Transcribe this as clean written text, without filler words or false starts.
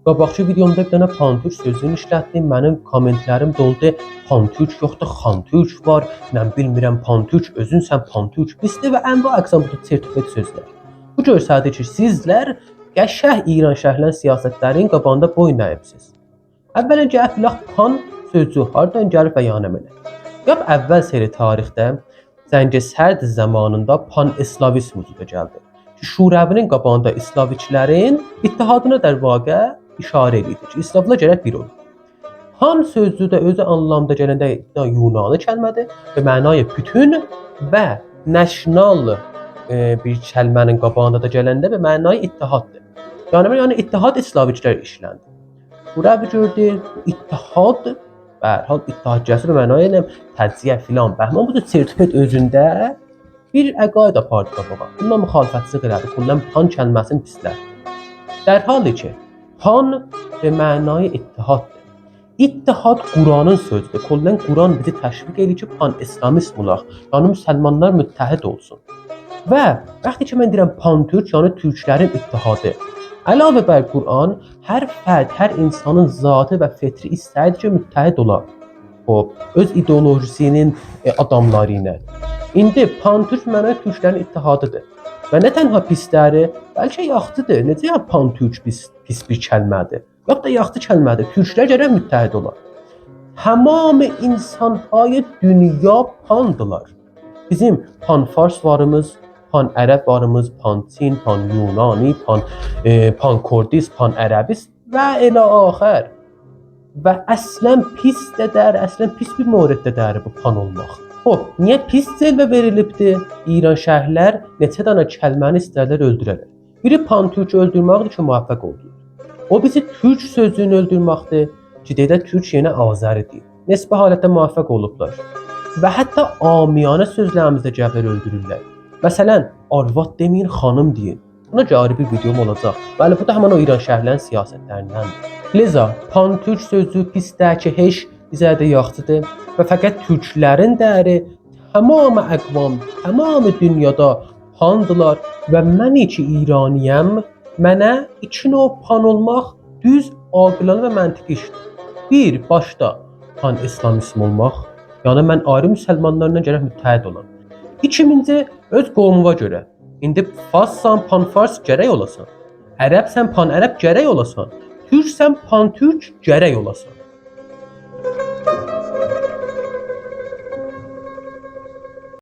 Qabaqçı videomda bir dənə pan-türk sözünü işlətdim. Mənim kommentlərim doldu. Pan-türk yoxdur, xan-türk var. Mən bilmirəm pan-türk özünsən, pan-türk pisdir və ənva əqsam bu sertifikat sözlər. Bu göstərir ki, sizlər qəşəng İran şəhərlən siyasətlərin qabağında boyun əyibsiniz. Əvvələn gəlib bilək pan sözü hardan gəlib və yəni mənə. Yap əvvəl seri tarixdə Zəngəzər zamanında pan-eslavizm vücuda gəldi. Ki, Şurəvinin qabağında İslaviçlərin ittihadına der vaqə işarə edir ki, İslamla gərək bir olur. Han sözü də özü anlamda gələndə Yunani kəlmədir və mənayı bütün və national bir kəlmənin qabağında da gələndə və mənayı ittihaddır. Yəni ittihad İslaviçlər işləndi. Şurəvi gördü, ittihad və hər hal ittihad cəsur mənayı ilə təciyə filan bəhman bu da sertifikat özündə bir əqaid apardı qabağa. Bundan müxalifətsizlik elədi. Bundan pan kəlməsini pislər. Dərhal ki, pan və mənayı ittihaddır. İttihad Quranın sözüdür. Kollən Quran bizi təşviq edir ki, pan-İslamist olaq. Yəni müsəlmanlar müttəhid olsun. Və vaxtı ki mən deyirəm pan-türk, yəni türklərin ittihadı. Əlavə bər Quran hər fərd, hər insanın zatı və fitri istəyir ki, müttəhid olar. O öz ideolojisinin adamları ilə. İndi pan-türk mənə türklərin ittihadıdır. Və nə tənha pisləri, bəlkə yaxşıdır. Necə ya pan-türk pis bir kəlmədir? Yox da yaxşı kəlmədir. Türklər gərək müttəhid olar. Tamam insanhay dünya pandılar. Bizim pan-fars varımız, pan-ərəb varımız, pan-çin, pan-yunani, pan-kordis, pan-ərəbis və elə axər. Və əslən pis dədər, əslən pis bir moriddə dər bu pan olmaq. Niyə pis cəlbə verilibdir? İran şəhərlər neçə dənə kəlməni istərlər öldürərlər. Biri pan-türk öldürməkdir ki, müvəffəq oldular. O bizi türk sözünü öldürməkdir ki, dedə türk yenə azəridir. Nisbi halətdə müvəffəq olublar. Və hətta amiyanə sözlərimizdə gəbər öldürürlər. Məsələn, arvad deməyin, xanım deyin. Buna cari bir videom olacaq. Bəli, bu da həmən o İran şəhərlərin siyasətlərindəndir. Liza, pan-türk sözü pisdir ki, heç bizə də yaxşıdır və fəqət türklərin dəri tamamı əqvam, tamamı dünyada pandılar və mən ki İraniyəm, mənə iki növ pan olmaq düz, aqilانه və məntiqi işdir. Bir, başda pan-İslamizm olmaq, yəni mən ayrı müsəlmanlarla gərək müttəhid olam. İkinci, öz qovmuma görə. İndi fassan, pan-fars gərək olasan. Ərəbsən, pan-ərəb gərək olasan. Türksən, pan-türk gərək olasan.